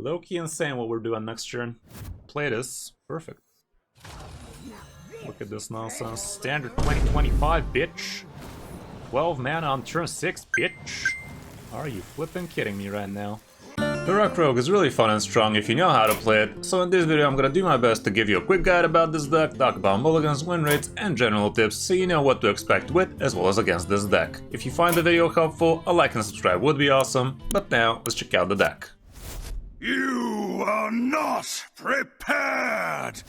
Low-key insane what we're doing next turn. Play this. Perfect. Look at this nonsense. Standard 2025, bitch. 12 mana on turn 6, bitch. Are you flipping kidding me right now? FYRAKK Rogue is really fun and strong if you know how to play it, so in this video I'm gonna do my best to give you a quick guide about this deck, talk about mulligans, win rates, and general tips so you know what to expect with as well as against this deck. If you find the video helpful, a like and subscribe would be awesome, but now let's check out the deck. You are not prepared!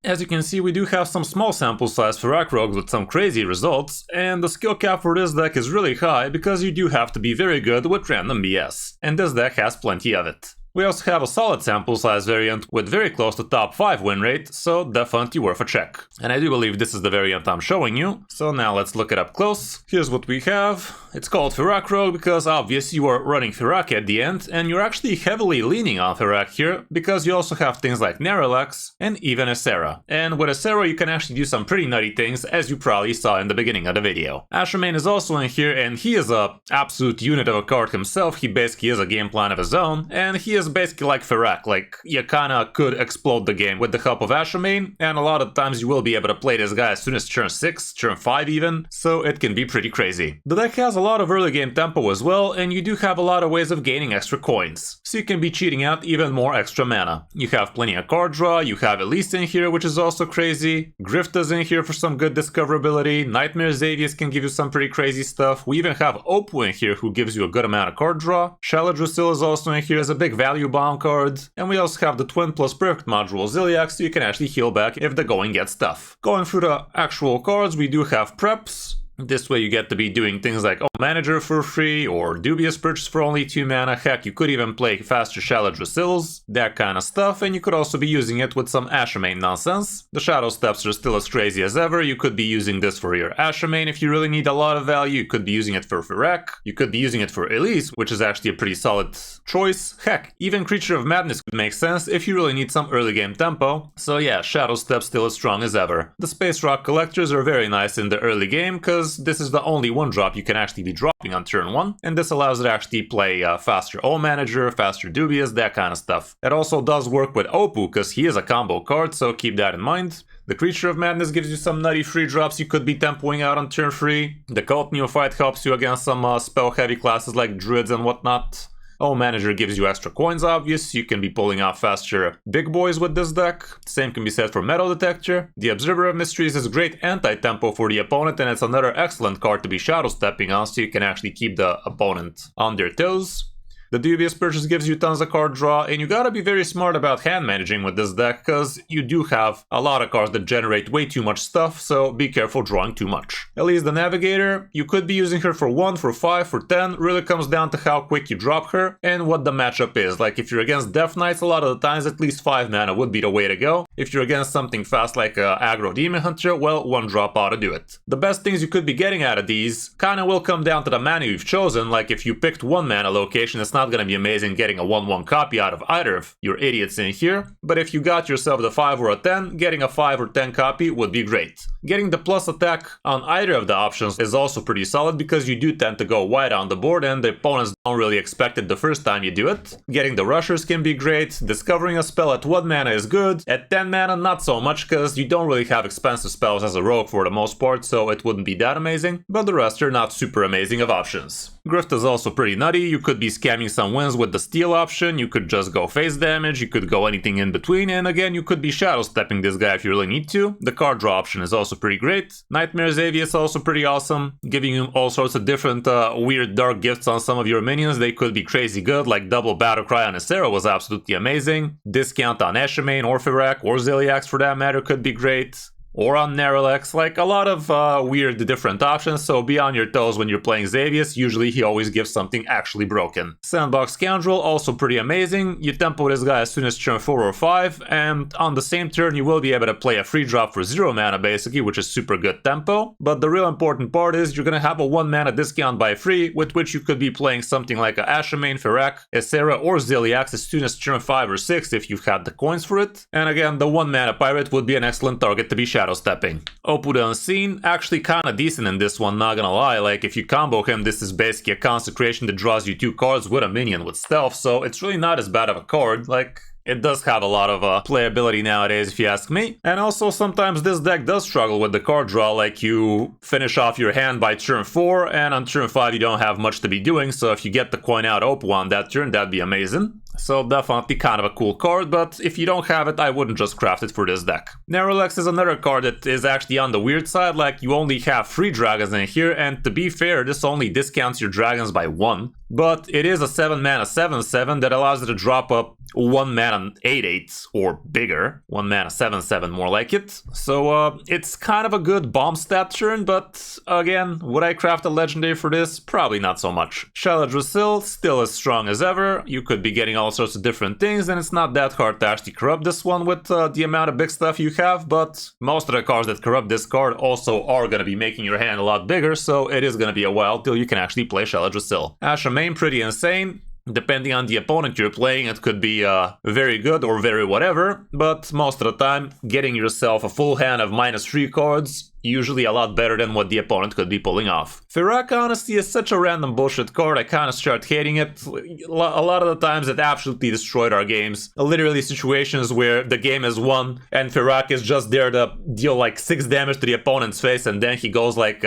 As you can see, we do have some small sample size FYRAKK Rogues with some crazy results, and the skill cap for this deck is really high because you do have to be very good with random BS, and this deck has plenty of it. We also have a solid sample size variant with very close to top 5 win rate, so definitely worth a check. And I do believe this is the variant I'm showing you, so now let's look it up close. Here's what we have. It's called FYRAKK Rogue because obviously you are running FYRAKK at the end, and you're actually heavily leaning on FYRAKK here because you also have things like Neralax and even Ysera. And with Ysera you can actually do some pretty nutty things, as you probably saw in the beginning of the video. Ashramane is also in here, and he is a absolute unit of a card himself. He basically is a game plan of his own, and he is basically like FYRAKK, like you kinda could explode the game with the help of Ashramane, and a lot of times you will be able to play this guy as soon as turn 6, turn 5 even, so it can be pretty crazy. The deck has a lot of early game tempo as well, and you do have a lot of ways of gaining extra coins, so you can be cheating out even more extra mana. You have plenty of card draw, you have Elise in here, which is also crazy, Grifta's in here for some good discoverability, Nightmare Xavius can give you some pretty crazy stuff, we even have Opal in here who gives you a good amount of card draw, Shaladrusil is also in here as a big value bomb card, and we also have the Twin plus Perfect module Ziliax, so you can actually heal back if the going gets tough. Going through the actual cards, we do have preps. This way you get to be doing things like Manager for free, or Dubious Purchase for only 2 mana, heck you could even play faster Shaladrusils, that kind of stuff, and you could also be using it with some Ashramane nonsense. The Shadow Steps are still as crazy as ever, you could be using this for your Ashramane if you really need a lot of value, you could be using it for FYRAKK, you could be using it for Elise, which is actually a pretty solid choice, heck, even Creature of Madness could make sense if you really need some early game tempo, so yeah, Shadow Steps still as strong as ever. The Space Rock Collectors are very nice in the early game, cause this is the only one drop you can actually be dropping on turn 1, and this allows it to actually play faster Manager, faster Dubious, that kind of stuff. It also does work with Opal, because he is a combo card, so keep that in mind. The Creature of Madness gives you some nutty free drops you could be tempoing out on turn 3. The Cult Neophyte helps you against some spell heavy classes like Druids and whatnot. Manager gives you extra coins, obvious, you can be pulling out faster big boys with this deck. Same can be said for Metal Detector. The Observer of Mysteries is great anti-tempo for the opponent, and it's another excellent card to be shadow stepping on, so you can actually keep the opponent on their toes. The Dubious Purchase gives you tons of card draw, and you gotta be very smart about hand managing with this deck, cause you do have a lot of cards that generate way too much stuff, so be careful drawing too much. Elise the Navigator, you could be using her for 1, for 5, for 10, really comes down to how quick you drop her, and what the matchup is. Like if you're against Death Knights, a lot of the times at least 5 mana would be the way to go. If you're against something fast like Aggro Demon Hunter, well, 1 drop ought to do it. The best things you could be getting out of these kinda will come down to the mana you've chosen, like if you picked 1 mana location, it's not gonna be amazing getting a 1/1 copy out of either of your idiots in here, but if you got yourself the 5 or a 10, getting a 5 or 10 copy would be great. Getting the plus attack on either of the options is also pretty solid because you do tend to go wide on the board and the opponents don't really expect it the first time you do it. Getting the rushers can be great, discovering a spell at 1 mana is good, at 10 mana not so much because you don't really have expensive spells as a rogue for the most part, so it wouldn't be that amazing, but the rest are not super amazing of options. Grift is also pretty nutty, you could be scamming some wins with the steal option, you could just go face damage, you could go anything in between, and again you could be shadow stepping this guy if you really need to. The card draw option is also pretty great. Nightmare Xavius is also pretty awesome, giving you all sorts of different weird dark gifts on some of your minions. They could be crazy good, like double Battlecry on Ysera was absolutely amazing. Discount on Ashramane or FYRAKK or Ziliax for that matter could be great. Or on Neralax, like a lot of weird different options, so be on your toes when you're playing Xavius, usually he always gives something actually broken. Sandbox Scoundrel, also pretty amazing, you tempo this guy as soon as turn 4 or 5, and on the same turn you will be able to play a free drop for 0 mana basically, which is super good tempo, but the real important part is you're gonna have a 1 mana discount by free, with which you could be playing something like a Ashramane, FYRAKK, Ysera or Ziliax as soon as turn 5 or 6 if you've had the coins for it, and again the 1 mana pirate would be an excellent target to be shadow shadow stepping. Opud Unseen, actually kinda decent in this one, not gonna lie. Like, if you combo him, this is basically a consecration that draws you 2 cards with a minion with stealth, so it's really not as bad of a card. Like, it does have a lot of playability nowadays, if you ask me. And also, sometimes this deck does struggle with the card draw, like you finish off your hand by turn 4, and on turn 5 you don't have much to be doing, so if you get the coin out Opal on that turn, that'd be amazing. So definitely kind of a cool card, but if you don't have it, I wouldn't just craft it for this deck. Narrowlex is another card that is actually on the weird side, like you only have 3 dragons in here, and to be fair, this only discounts your dragons by 1. But it is a 7 mana 7/7 that allows you to drop up 1 mana 8/8 or bigger. 1 mana 7/7 more like it. So it's kind of a good bomb stat turn, but again, would I craft a legendary for this? Probably not so much. Shaladrasil, still as strong as ever. You could be getting all sorts of different things, and it's not that hard to actually corrupt this one with the amount of big stuff you have, but most of the cards that corrupt this card also are going to be making your hand a lot bigger, so it is going to be a while till you can actually play Shaladrasil. Ashamane, pretty insane. Depending on the opponent you're playing, it could be very good or very whatever, but most of the time, getting yourself a full hand of -3 cards, usually a lot better than what the opponent could be pulling off. FYRAKK, honestly, is such a random bullshit card, I kinda start hating it. A lot of the times it absolutely destroyed our games. Literally situations where the game is won, and FYRAKK is just there to deal like 6 damage to the opponent's face, and then he goes like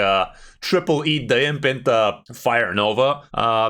triple eat the imp into Fire Nova.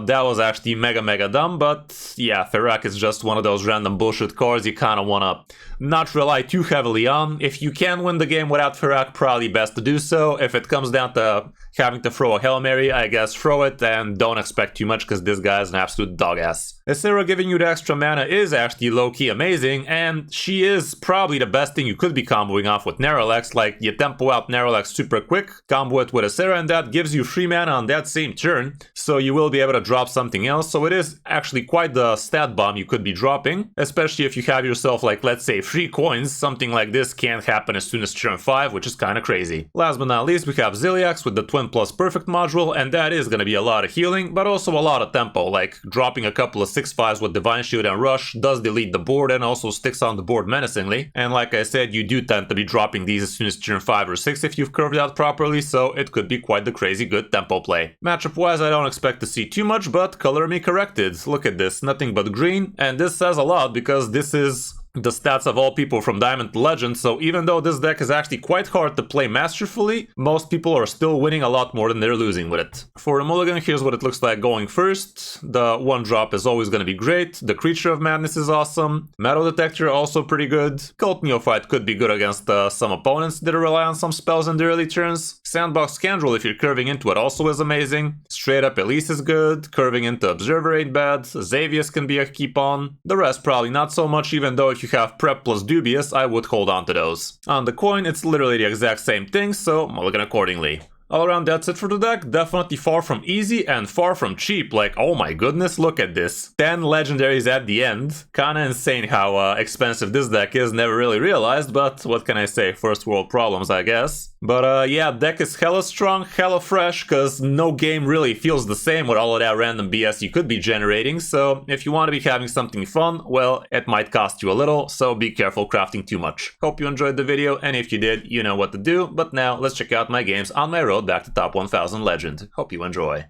That was actually mega dumb, but yeah, FYRAKK is just one of those random bullshit cards you kinda wanna not rely too heavily on. If you can win the game without FYRAKK, probably best to do so. If it comes down to having to throw a Hail Mary, I guess throw it and don't expect too much because this guy is an absolute dog ass. Ysera giving you the extra mana is actually low-key amazing, and she is probably the best thing you could be comboing off with Narrowlex. Like, you tempo out Narrowlex super quick, combo it with Ysera, and that gives you 3 mana on that same turn, so you will be able to drop something else. So it is actually quite the stat bomb you could be dropping, especially if you have yourself like, let's say, 3 coins. Something like this can't happen as soon as turn 5, which is kind of crazy. Last but not least, we have Ziliax with the Twin Plus Perfect module, and that is going to be a lot of healing, but also a lot of tempo. Like, dropping a couple of 6/5s with Divine Shield and Rush does delete the board and also sticks on the board menacingly. And like I said, you do tend to be dropping these as soon as turn 5 or 6 if you've curved out properly, so it could be quite the crazy good tempo play. Matchup wise, I don't expect to see too much, but color me corrected. Look at this, nothing but green, and this says a lot because this is the stats of all people from Diamond to Legend, so even though this deck is actually quite hard to play masterfully, most people are still winning a lot more than they're losing with it. For the mulligan, here's what it looks like going first. The 1-drop is always going to be great, the Creature of Madness is awesome, Metal Detector also pretty good, Cult Neophyte could be good against some opponents that rely on some spells in the early turns, Sandbox Scoundrel if you're curving into it also is amazing, Straight Up Elise is good, curving into Observer ain't bad, Xavius can be a keep on, the rest probably not so much, even though if you have Prep plus Dubious, I would hold on to those. On the coin, it's literally the exact same thing, so mulligan accordingly. All around, that's it for the deck. Definitely far from easy and far from cheap. Like, oh my goodness, look at this. 10 legendaries at the end. Kinda insane how expensive this deck is. Never really realized, but what can I say? First world problems, I guess. But yeah, deck is hella strong, hella fresh, cause no game really feels the same with all of that random BS you could be generating. So if you want to be having something fun, well, it might cost you a little, so be careful crafting too much. Hope you enjoyed the video, and if you did, you know what to do. But now, let's check out my games on my road back to top 1000 legend. Hope you enjoy.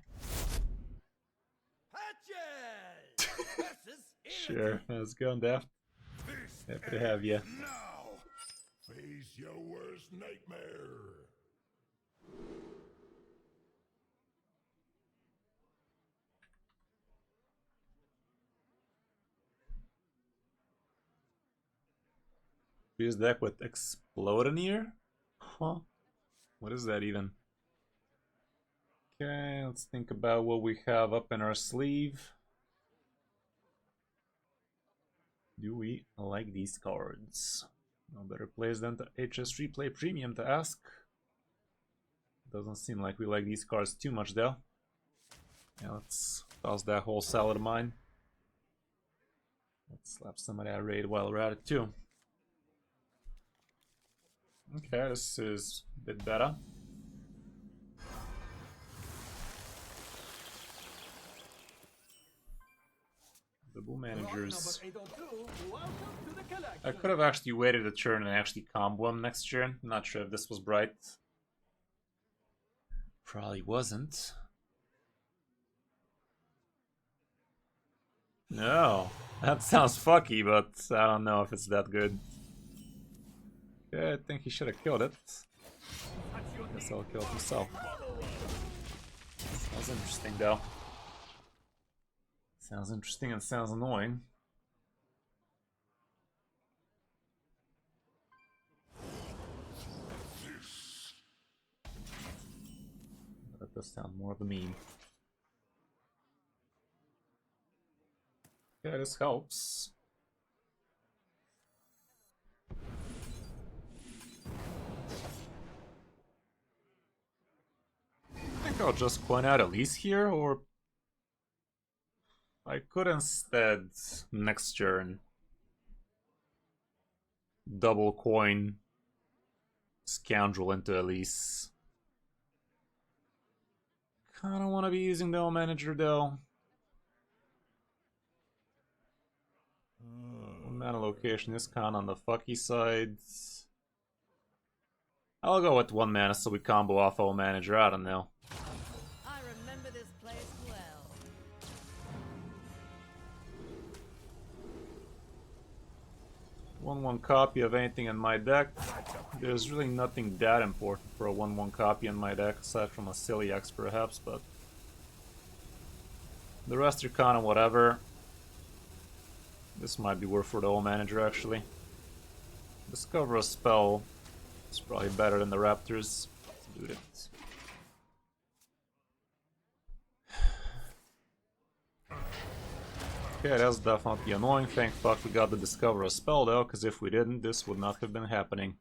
Sure, let's go, Daft. Happy to have you. Now, face your worst nightmare. Use deck with Explodineer? Huh? What is that even? Okay, let's think about what we have up in our sleeve. Do we like these cards? No better place than the HS Replay Premium to ask. Doesn't seem like we like these cards too much though. Yeah, let's toss that whole salad of mine. Let's slap some of that raid while we're at it too. Okay, this is a bit better. The Boo Managers. Welcome to the I could have actually waited a turn and actually combo him next turn. I'm not sure if this was bright. Probably wasn't. No, that sounds fucky, but I don't know if it's that good. Yeah, I think he should have killed it. Guess I'll kill it himself. Sounds interesting though. Sounds interesting and sounds annoying. That does sound more of a meme. Yeah, this helps. I think I'll just coin out Elise here, or I could instead next turn double coin Scoundrel into Elise. Kinda wanna be using the manager though. One mana location is kinda on the fucky side. I'll go with 1 mana so we combo off all manager, I don't know. I remember this place well. One copy of anything in my deck. There's really nothing that important for a 1/1 copy in my deck, aside from a silly X perhaps, but the rest are kinda whatever. This might be worth for the old manager actually. Discover a spell. It's probably better than the Raptors. Let's do it. Okay, that's definitely annoying. Thank fuck we got the Discover a spell though, because if we didn't, this would not have been happening.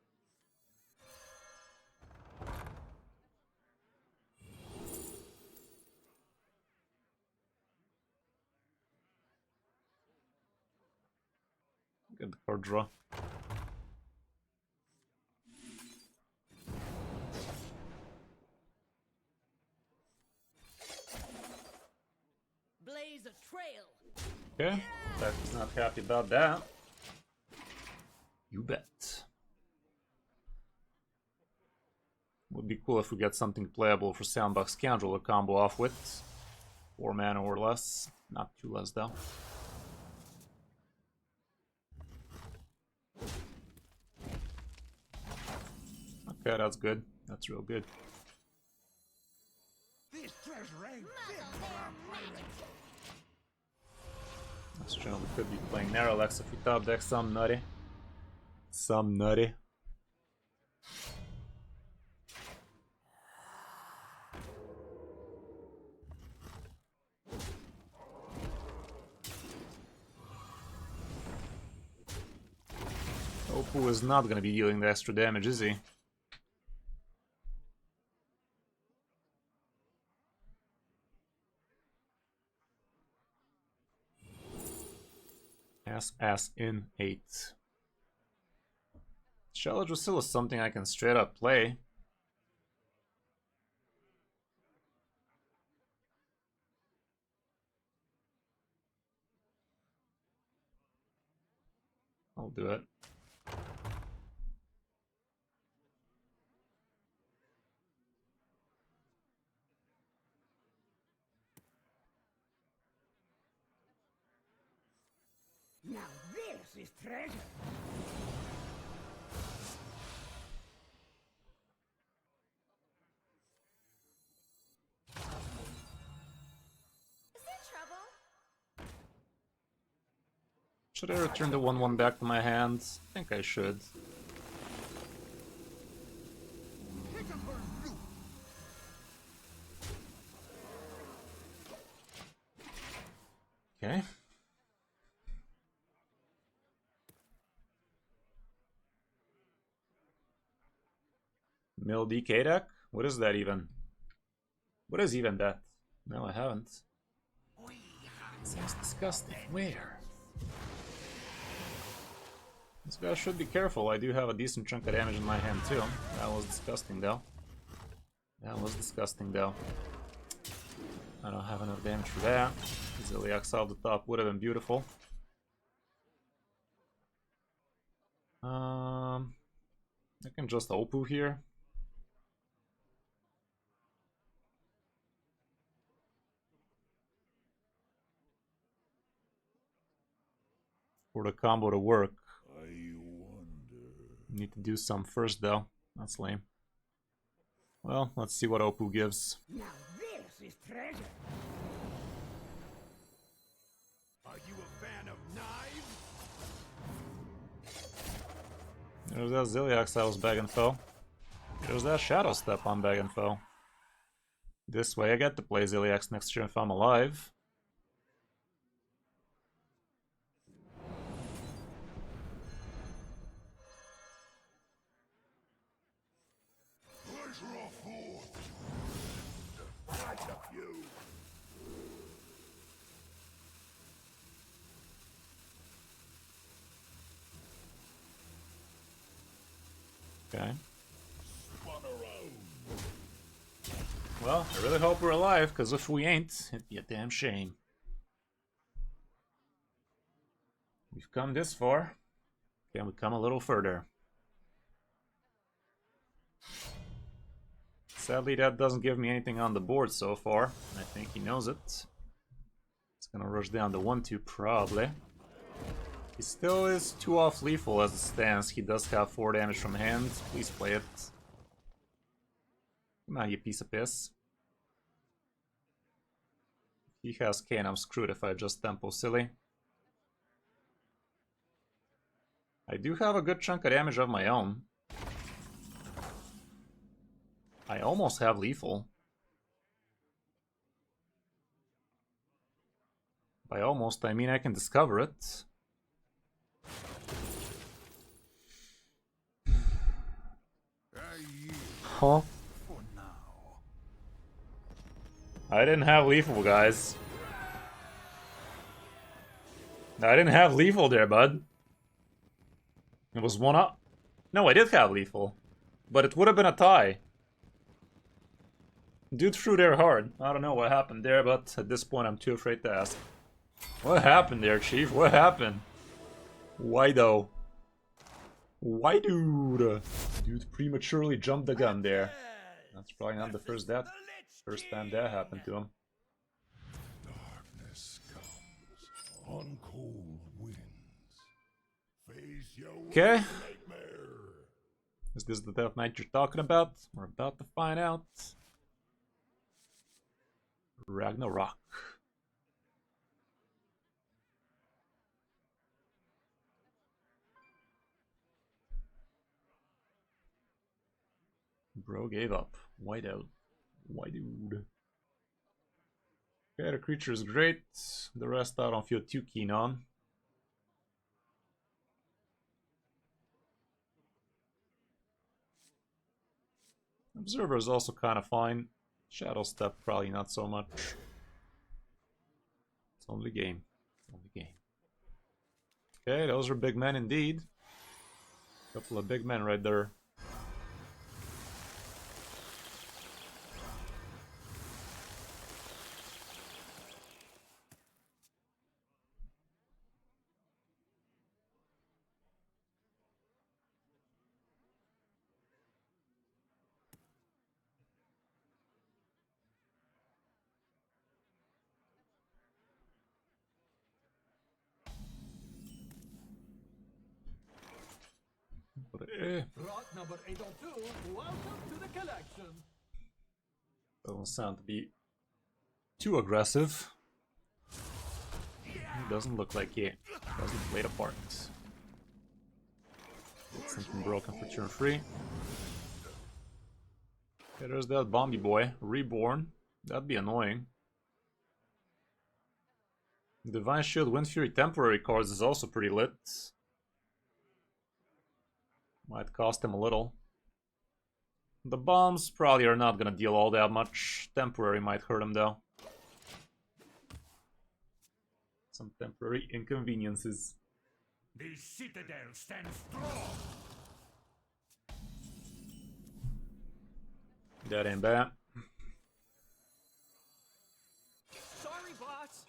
Get the card draw. Blaze a trail. Okay, Tech's not happy about that. You bet. Would be cool if we get something playable for Soundbox Scoundrel to combo off with. 4 mana or less. Not too less though. Okay, that's good. That's real good. This treasure ain't fit Muzzle for our their pirates. magic. That's true, we could be playing Narrowlex if we top deck some nutty. Some nutty. Opoo is not gonna be dealing the extra damage, is he? Ass in 8. Shallow Drusilla is something I can straight up play. I'll do it. Now this is treasure. Is there trouble? Should I return the 1/1 back to my hand? I think I should. Pick up her loot. Okay. Mill DK deck? What is that even? What is even that? No, I haven't. Sounds disgusting. Where? This guy should be careful. I do have a decent chunk of damage in my hand too. That was disgusting though. That was disgusting though. I don't have enough damage for that. Ziliax off the top would have been beautiful. I can just Opoo here. For the combo to work. I wonder. Need to do some first though. That's lame. Well, let's see what Opoo gives. Now this is treasure. Are you a fan of knives? There's that Zilliax I was begging for. There's that Shadow Step on begging for. This way I get to play Zilliax next year if I'm alive. Pleasure afoot. I took you. Okay. Spun around. Well, I really hope we're alive, because if we ain't, it'd be a damn shame. We've come this far. Can we come a little further? Sadly, that doesn't give me anything on the board so far. I think he knows it. It's gonna rush down the 1-2 probably. He still is 2 off lethal as it stands. He does have 4 damage from hand. Please play it. Come on, you piece of piss. He has Kane, I'm screwed if I just tempo silly. I do have a good chunk of damage of my own. I almost have lethal. By almost, I mean I can discover it. Huh? For now. I didn't have lethal, guys. I didn't have lethal there, bud. It was 1 up. No, I did have lethal. But it would have been a tie. Dude threw there hard. I don't know what happened there, but at this point I'm too afraid to ask. What happened there, Chief? What happened? Why though? Why, dude? Dude prematurely jumped the gun there. That's probably not the first time that happened to him. Darkness comes on cold winds. Face your Okay. worst nightmare. Is this the Death Knight you're talking about? We're about to find out. Ragnarok. Bro gave up. White out. White dude. Okay, the creature is great. The rest I don't feel too keen on. Observer is also kind of fine. Shadow Step probably not so much. It's only game. Only game. Okay, those are big men indeed. Couple of big men right there. But, Rot number 802, welcome to the collection. doesn't sound to be too aggressive. Doesn't look like he doesn't play the part. Something broken for turn 3. Okay, there's that Bombi boy. Reborn. That'd be annoying. Divine Shield, Wind Fury temporary cards is also pretty lit. Might cost him a little. The bombs probably are not gonna deal all that much. Temporary might hurt him though. Some temporary inconveniences. The citadel stands strong. That ain't bad. Sorry, boss.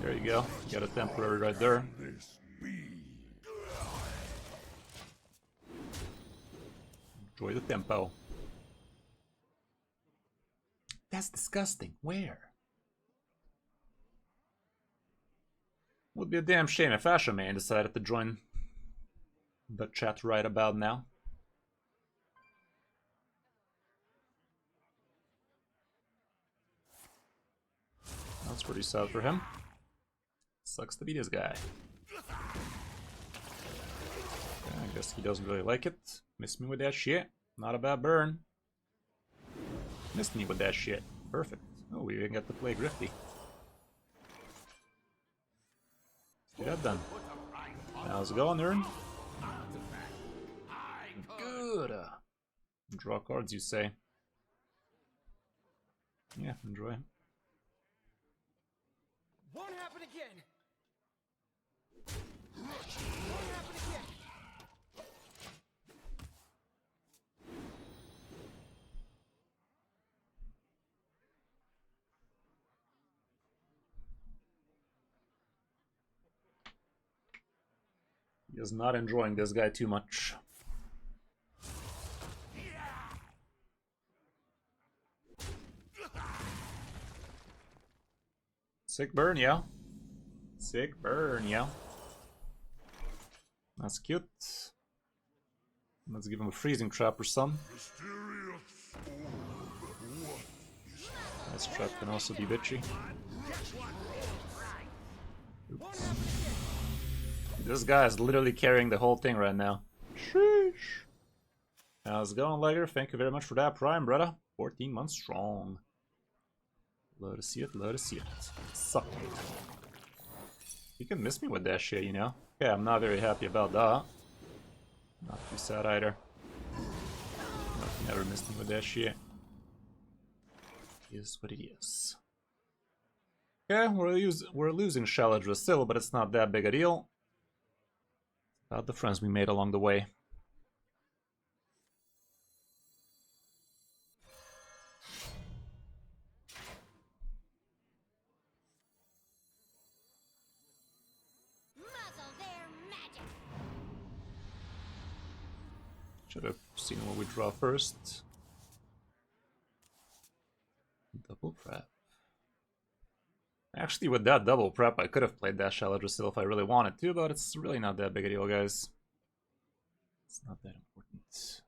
There you go. Got a temporary right there. This be. Enjoy the tempo. That's disgusting. Where? Would be a damn shame if Asha Man decided to join the chat right about now. That's pretty sad for him. Sucks to be this guy. Okay, I guess he doesn't really like it. Missed me with that shit. Not a bad burn. Missed me with that shit. Perfect. Oh, we even get to play Grifty. Get that done. How's it going, Ern? Good. Draw cards, you say? Yeah, enjoy. Won't happen again. Won't happen again. He is not enjoying this guy too much. Sick burn, yeah. Sick burn, yeah. That's cute. Let's give him a freezing trap or some. This trap can also be bitchy. Oops. This guy is literally carrying the whole thing right now. Sheesh. How's it going, Legger? Thank you very much for that prime, brother. 14 months strong. Love to see it, love to see it. Suck it. You can miss me with that shit, you know? Yeah, I'm not very happy about that. Not too sad either. Never missed me with that shit. It is what it is. Okay, we're losing Shaladra still, but it's not that big a deal. About the friends we made along the way. Muzzle their magic. Should have seen what we draw first. Double prep. Actually, with that double prep, I could have played that Shaladra still if I really wanted to, but it's really not that big a deal, guys. It's not that important.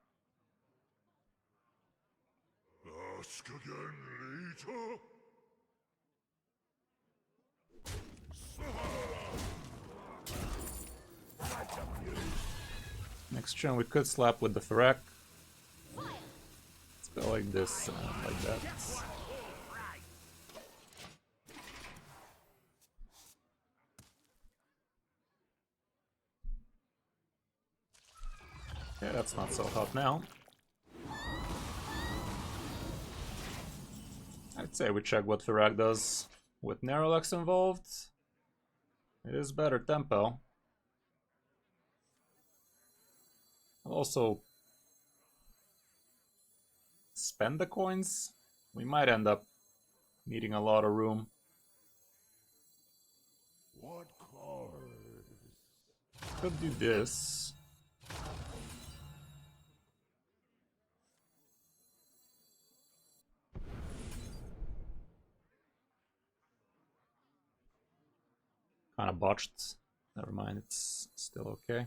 Ask again later. Next turn we could slap with the FYRAKK. Let's go like this, like that. Yeah, that's not so hot now. I'd say we check what FYRAKK does. With Narrowlex involved, it is better tempo. I'll also spend the coins. We might end up needing a lot of room. What cars? Could do this. Kind of botched. Never mind, it's still okay.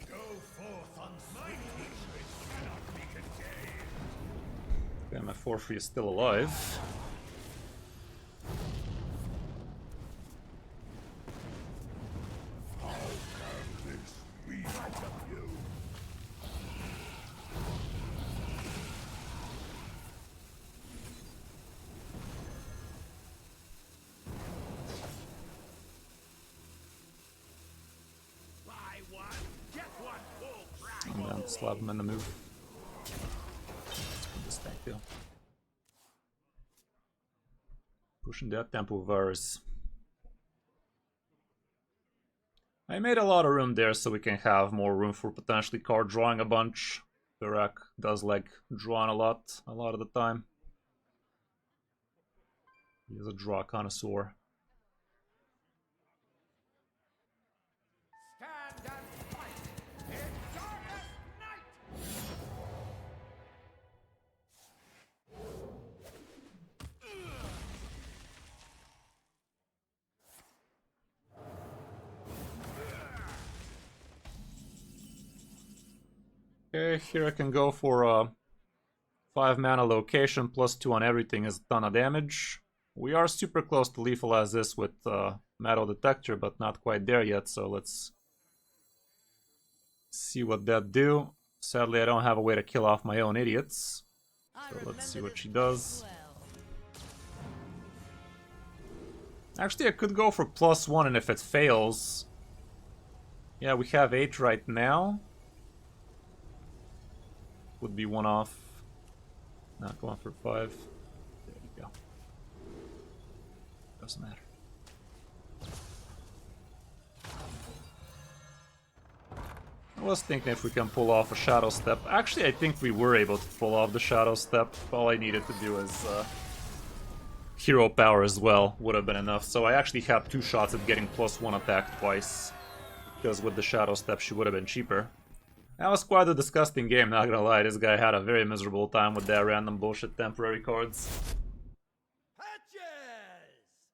Go forth on my hatred cannot be contained. Okay, my 4-3 is still alive. How can this be of you? Buy one, get one full price. And then slap him in the move. Let's put this back too. Pushing that tempo verse. I made a lot of room there so we can have more room for potentially card drawing a bunch. FYRAKK does like drawing a lot of the time. He is a draw connoisseur. Stand and fight in darkest night. Okay, here I can go for a 5 mana location, +2 on everything is a ton of damage. We are super close to lethalize this with Metal Detector, but not quite there yet, so let's see what that do. Sadly, I don't have a way to kill off my own idiots. So let's see what she does. Actually, I could go for +1, and if it fails... Yeah, we have 8 right now. Would be 1 off. Not going for 5. There you go. Doesn't matter. I was thinking if we can pull off a Shadow Step. Actually, I think we were able to pull off the Shadow Step. All I needed to do is Hero Power as well. Would have been enough. So I actually have 2 shots at getting +1 attack twice. Because with the Shadow Step, she would have been cheaper. That was quite a disgusting game, not gonna lie. This guy had a very miserable time with that random bullshit temporary cards.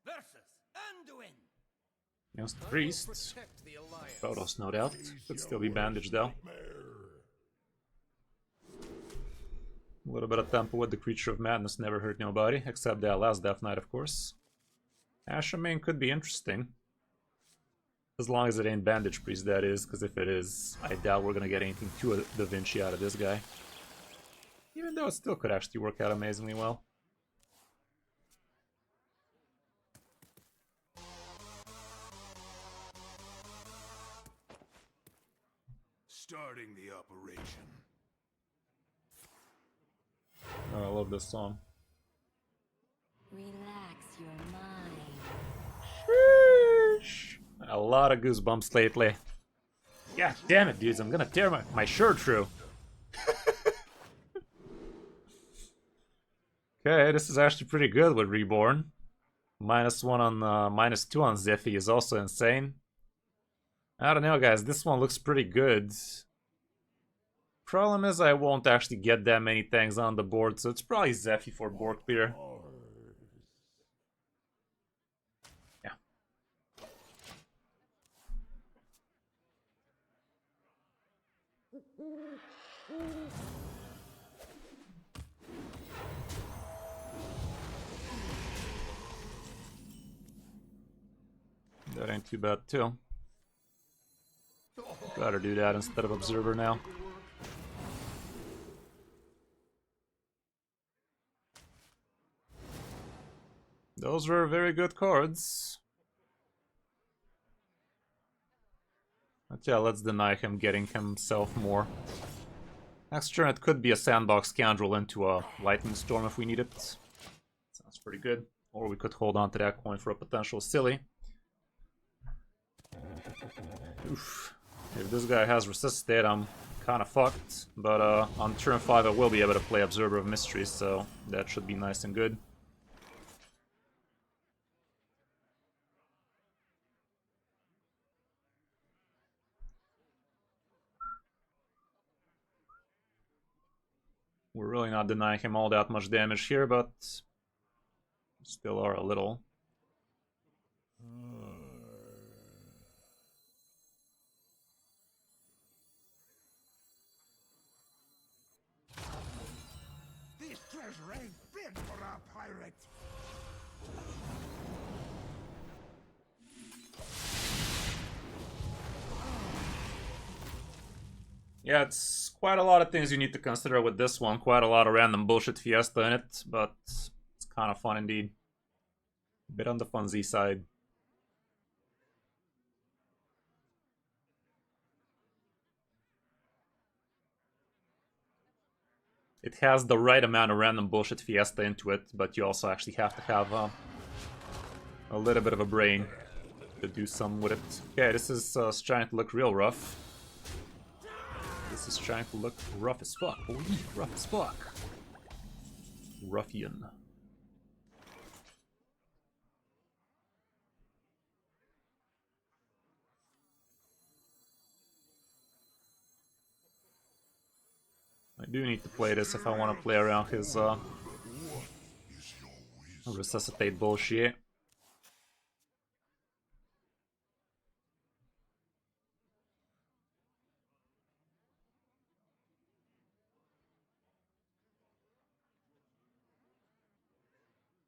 Versus Anduin. Against the Priest. Photos, no doubt. Could still be bandaged though. A little bit of tempo with the Creature of Madness never hurt nobody, except that last Death Knight, of course. Ashermain could be interesting. As long as it ain't Bandage Priest, that is, because if it is, I doubt we're gonna get anything too Da Vinci out of this guy. Even though it still could actually work out amazingly well. Starting the operation. Oh, I love this song. Relax your mind. Sheesh. A lot of goosebumps lately. God damn it, dudes, I'm gonna tear my shirt through. Okay, this is actually pretty good with Reborn. -1 on, -2 on Zephy is also insane. I don't know, guys, this one looks pretty good. Problem is I won't actually get that many things on the board, so it's probably Zephy for board clear. Yeah. That ain't too bad too. Better do that instead of Observer now. Those were very good cards. But yeah, let's deny him getting himself more. Next turn it could be a Sandbox Scoundrel into a Lightning Storm if we need it. Sounds pretty good. Or we could hold on to that coin for a potential silly. Oof. If this guy has Resuscitate, I'm kind of fucked. But on turn 5 I will be able to play Observer of Mysteries, so that should be nice and good. We're really not denying him all that much damage here, but still are a little. This treasure ain't fit for a pirate. Yeah, it's quite a lot of things you need to consider with this one. Quite a lot of random bullshit fiesta in it, but it's kind of fun indeed. A bit on the funsy side. It has the right amount of random bullshit fiesta into it, but you also actually have to have a little bit of a brain to do some with it. Okay, this is starting to look real rough. This is trying to look rough as fuck. Oh, rough as fuck. Ruffian. I do need to play this if I want to play around his Resuscitate bullshit.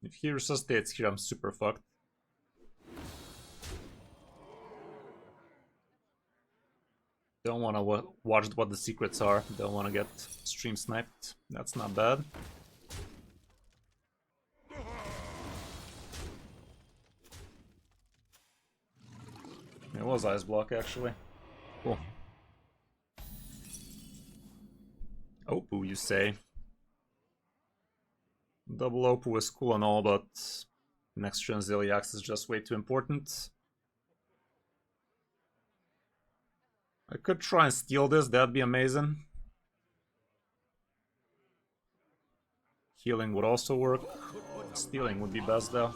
If he resuscitates here, I'm super fucked. Don't want to watch what the secrets are. Don't want to get stream sniped. That's not bad. It was ice block actually. Cool. Opoo, you say? Double Opoo is cool and all, but next gen Ziliax is just way too important. I could try and steal this, that'd be amazing. Healing would also work. Stealing would be best though.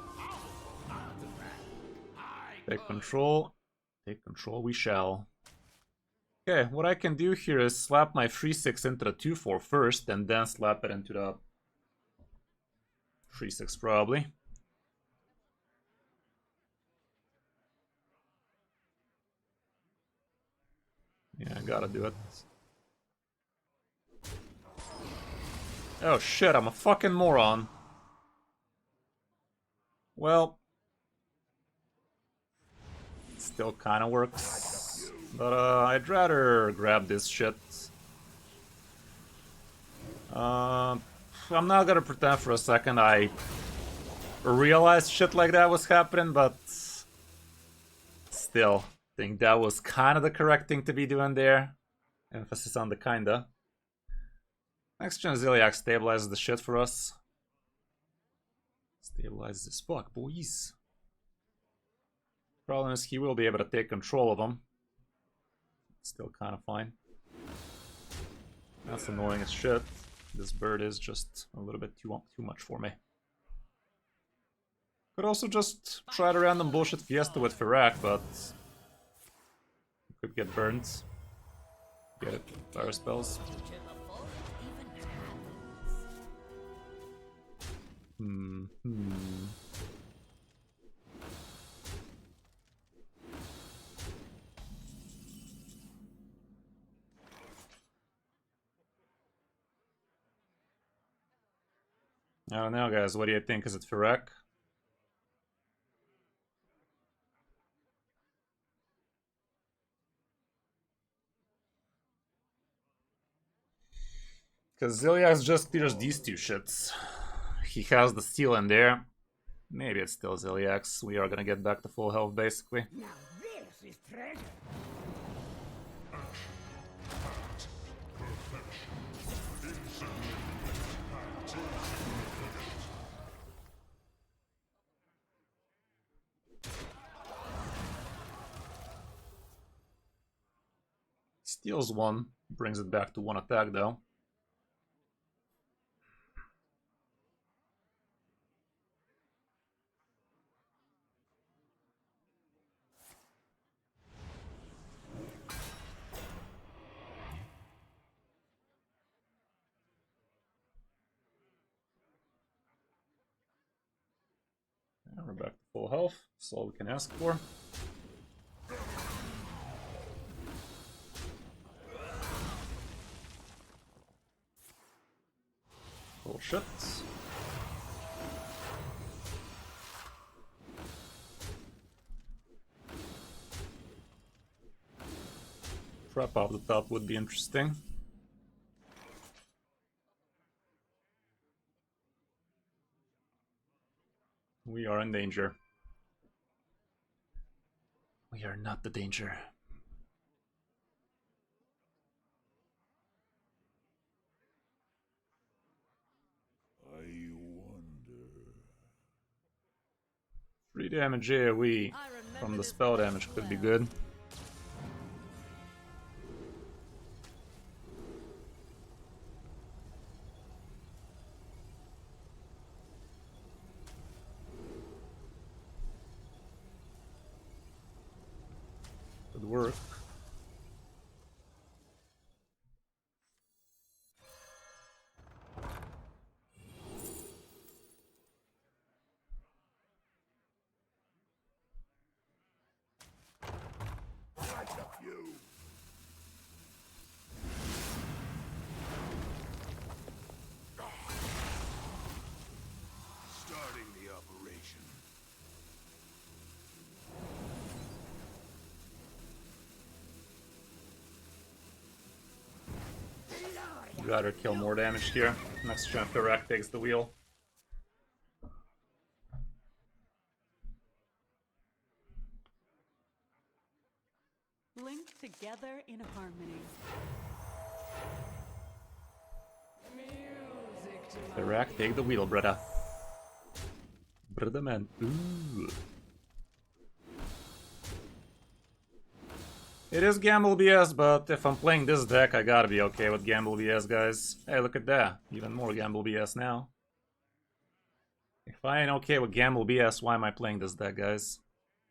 Take control. Take control we shall. Okay, what I can do here is slap my 3-6 into the 2-4 first, and then slap it into the 3-6 probably. Yeah, I gotta do it. Oh shit, I'm a fucking moron. Well, still kinda works. But I'd rather grab this shit. I'm not gonna pretend for a second I realized shit like that was happening, but still, I think that was kind of the correct thing to be doing there. Emphasis on the kinda. Next gen Ziliax stabilizes the shit for us. Stabilizes as fuck, boys. Problem is, he will be able to take control of them. Still kind of fine. That's annoying as shit. This bird is just a little bit too much for me. Could also just try the random bullshit fiesta with FYRAKK, but could get burned. Get it. Fire spells. I don't know, guys. What do you think? Is it FYRAKK? Because Ziliax just clears these two shits. He has the steal in there. Maybe it's still Ziliax. We are gonna get back to full health, basically. Now this is treasure. Steals one, brings it back to one attack though. And we're back to full health, that's all we can ask for. Bullshit. Trap off the top would be interesting. We are in danger. We are not the danger. I wonder. 3 damage AoE from the spell damage could be good. Could work. You. Starting the Rather kill more damage here. Next turn FYRAKK takes the wheel. Linked together in harmony. FYRAKK, take the wheel, brother. Brother man. Ooh. It is Gamble BS, but if I'm playing this deck, I gotta be okay with Gamble BS, guys. Hey, look at that. Even more Gamble BS now. If I ain't okay with Gamble BS, why am I playing this deck, guys?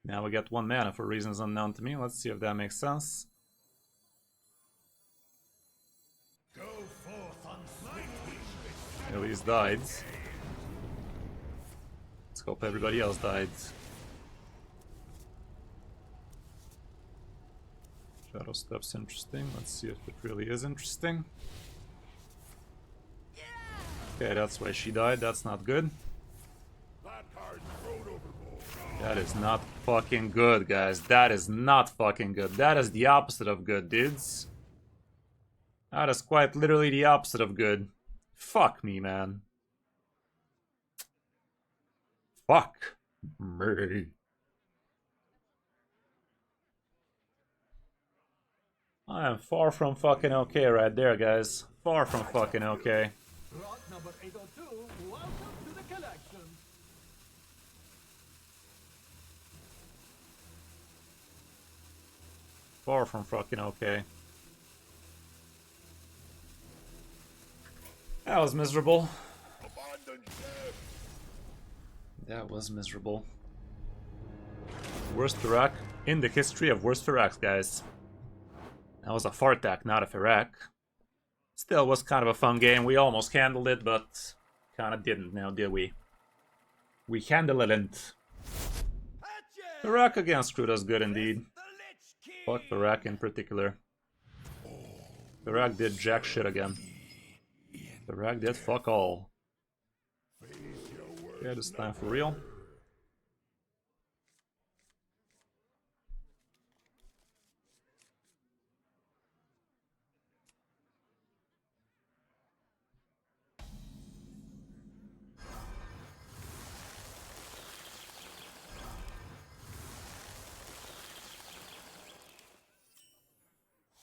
Now we get 1 mana for reasons unknown to me. Let's see if that makes sense. Go forth on swift. At least died. Let's hope everybody else died. Shadow Step's interesting. Let's see if it really is interesting. Okay, that's why she died. That's not good. That card's thrown overboard. That is not fucking good, guys. That is not fucking good. That is the opposite of good, dudes. That is quite literally the opposite of good. Fuck me, man. Fuck me. I am far from fucking okay right there, guys. Far from fucking okay. Rod number 802, welcome to the collection. Far from fucking okay. That was miserable. Abandon ship. That was miserable. Worst FYRAKK in the history of worst FYRAKKs, guys. That was a FYRAKK, not a FYRAKK. Still was kind of a fun game. We almost handled it, but kind of didn't now, did we? We handled it. FYRAKK against screwed us good indeed. Fuck FYRAKK in particular. FYRAKK did jack shit again. FYRAKK did fuck all. Yeah, this time for real.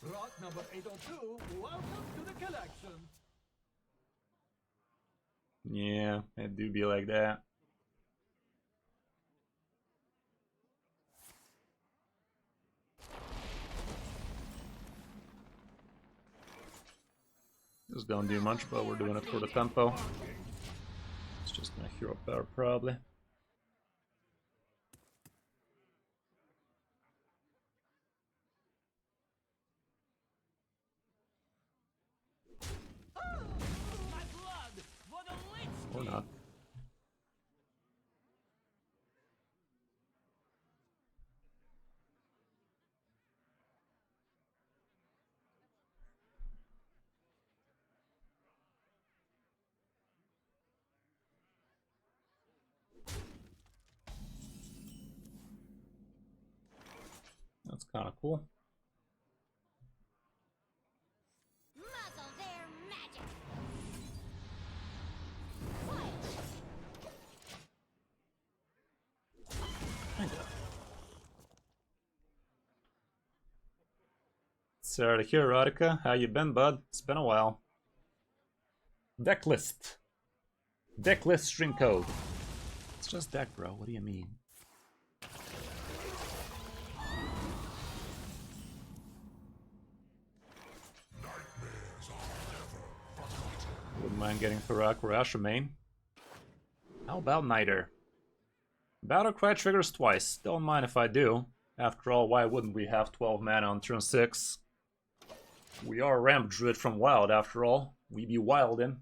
Rod number 802, welcome to the collection. Yeah, it do be like that. This don't do much, but we're doing it for the tempo. It's just gonna hero power probably. My blood for the Lich Or not. That's kind of cool. Muzzle their magic. Sarah here, Erotica. How you been, bud? It's been a while. Deck list. Deck list string code. It's just deck, bro. What do you mean? Wouldn't mind getting FYRAKK Rash main. How about Niter? Battlecry triggers twice. Don't mind if I do. After all, why wouldn't we have 12 mana on turn 6? We are Ramp Druid from Wild, after all. We be wildin'.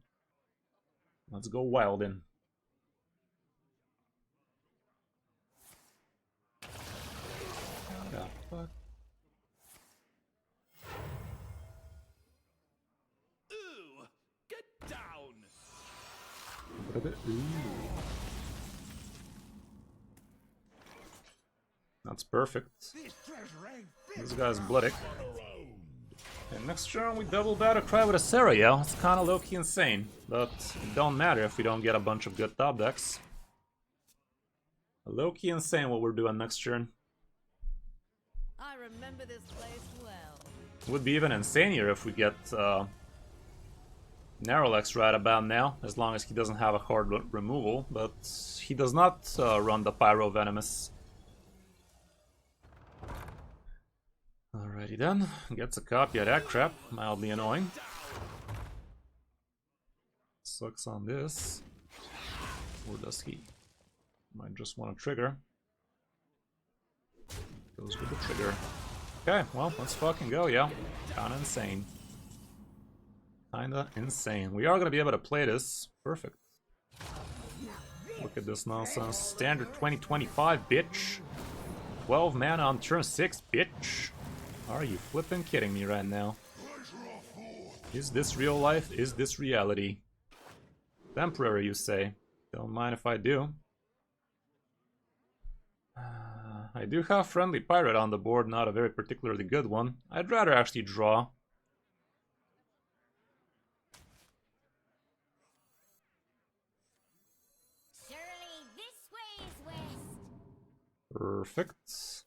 Let's go wildin'. What the fuck? Ooh, get down. Ooh. That's perfect. This guy's bloodic. And next turn we double Battle Cry with a Serael. It's kinda low-key insane, but it don't matter if we don't get a bunch of good top decks. Low-key insane what we're doing next turn. I remember this place well. Would be even insanier if we get Narrowlex right about now, as long as he doesn't have a hard removal, but he does not run the Pyro Venomous. Alrighty then, gets a copy of that crap, mildly annoying. Sucks on this. Or does he? Might just want to trigger. Goes with the trigger. Okay, well, let's fucking go, yeah. Kinda insane. Kinda insane. We are gonna be able to play this. Perfect. Look at this nonsense. Standard 2025, bitch. 12 mana on turn 6, bitch. Are you flipping kidding me right now? Is this real life? Is this reality? Temporary, you say? Don't mind if I do. I do have Friendly Pirate on the board, not a very particularly good one. I'd rather actually draw. Surely this way is west. Perfect.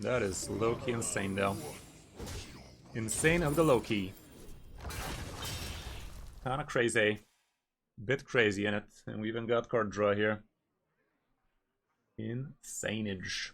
That is low-key insane, though. Insane of the low-key. Kinda crazy. Bit crazy in it. And we even got card draw here. Insanage.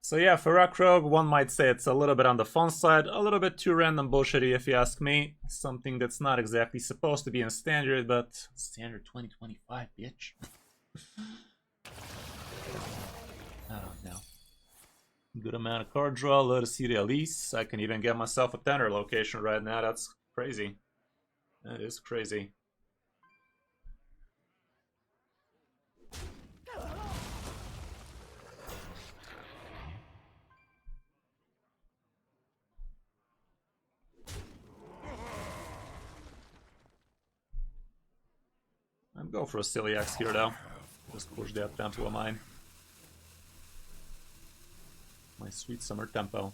So yeah, FYRAKK Rogue, one might say it's a little bit on the fun side, a little bit too random bullshitty if you ask me. Something that's not exactly supposed to be in standard, but standard 2025, bitch. I don't know. Good amount of card draw, let us see the release. I can even get myself a tender location right now, that's crazy. That is crazy. I'm going for a silly X here though. Just push that tempo of mine. My sweet summer tempo.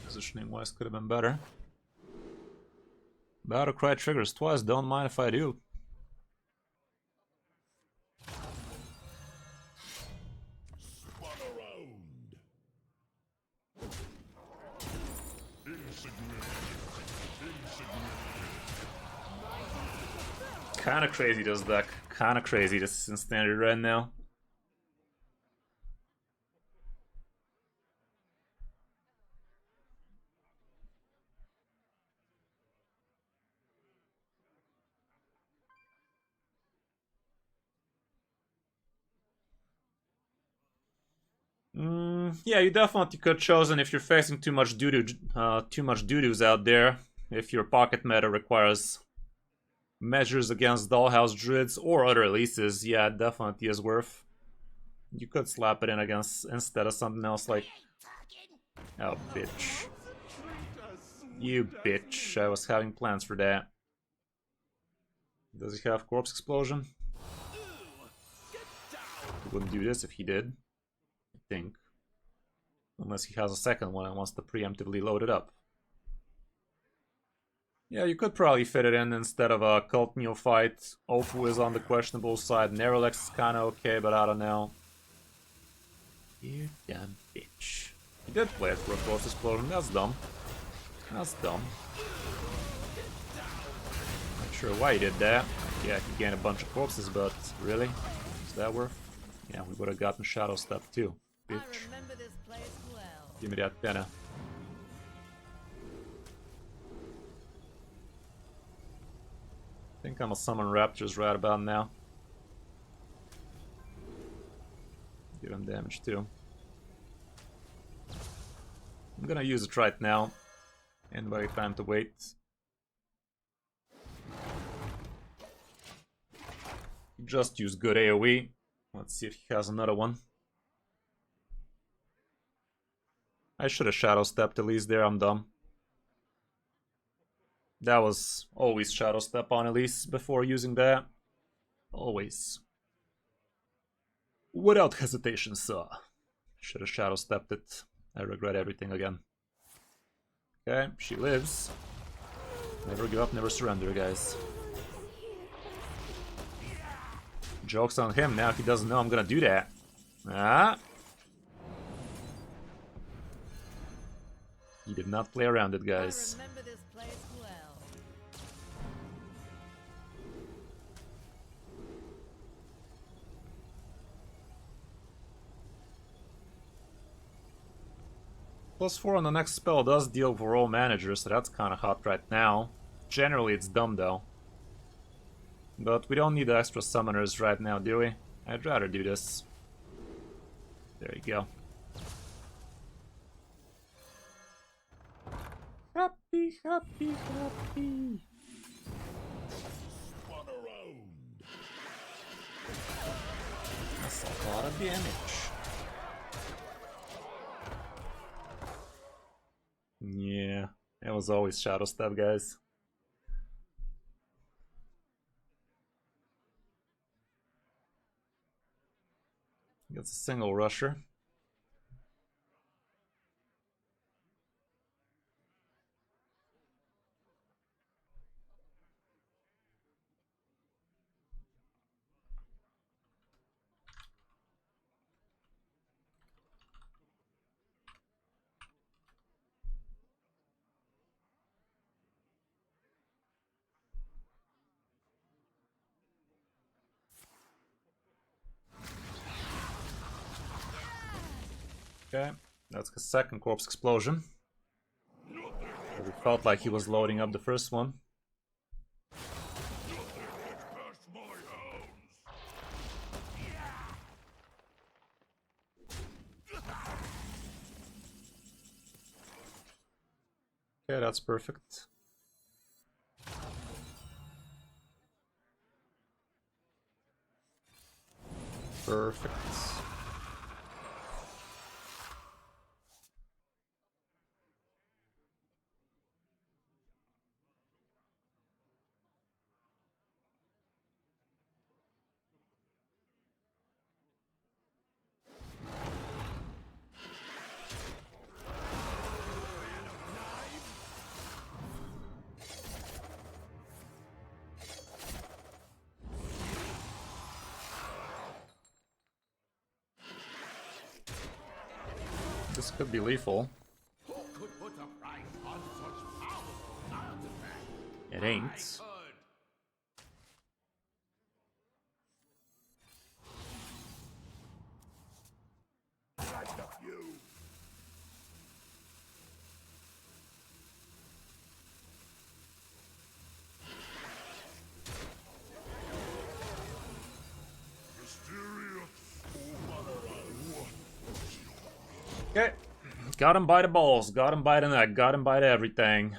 Positioning wise could have been better. Battle Cry triggers twice, don't mind if I do. Spun around. Kinda crazy this deck. Kinda crazy this is in standard right now. Yeah, you definitely could have chosen if you're facing too much doo-doos out there. If your pocket meta requires measures against Dollhouse Druids or other releases, yeah, it definitely is worth. You could slap it in against instead of something else like... Oh, bitch. You bitch. I was having plans for that. Does he have Corpse Explosion? He wouldn't do this if he did. I think. Unless he has a second one and wants to preemptively load it up. Yeah, you could probably fit it in instead of a Cult Neophyte. Opal is on the questionable side. Narrowlex is kinda okay, but I don't know. You dumb bitch. He did play it for a Corpse Explosion. That's dumb. That's dumb. Not sure why he did that. Yeah, I could gain a bunch of corpses, but really? Is that worth? Yeah, we would have gotten Shadow Step too. Bitch. I remember this place well. Give me that penna. I think I'm gonna summon Raptors right about now. Give him damage too. I'm gonna use it right now. And wait time to wait. Just use good AoE. Let's see if he has another one. I should have Shadow Stepped at least there, I'm dumb. That was always Shadow Step on Elise before using that. Always. Without hesitation, sir. Should have Shadow Stepped it. I regret everything again. Okay, she lives. Never give up, never surrender, guys. Joke's on him, now he doesn't know I'm gonna do that. Ah! He did not play around it, guys. I remember this place well. +4 on the next spell does deal for all managers, so that's kind of hot right now. Generally it's dumb though. But we don't need the extra summoners right now, do we? I'd rather do this. There you go. Happy, happy, happy. Spun around. That's a lot of damage. Yeah, it was always Shadow Step, guys. Gets a single rusher. Okay, that's the second corpse explosion. It felt like he was loading up the first one. Okay, that's perfect. Perfect. This could be lethal. Who could put a price on such powerful artifact? It ain't. Right up you. Okay. Got him by the balls, got him by the neck, got him by the everything.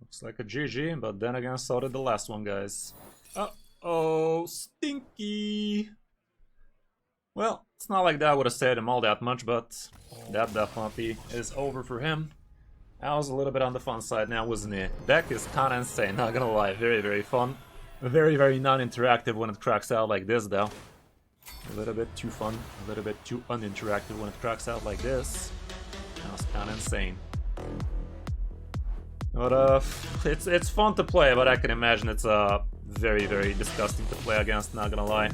Looks like a GG, but then again, so did the last one, guys. Uh-oh, stinky! Well, it's not like that would have saved him all that much, but that definitely is over for him. That was a little bit on the fun side now, wasn't it? Deck is kinda insane, not gonna lie. Very, very fun. Very, very non-interactive when it cracks out like this, though. A little bit too fun, a little bit too uninteractive when it cracks out like this. That was kinda insane. But, it's fun to play, but I can imagine it's very, very disgusting to play against, not gonna lie.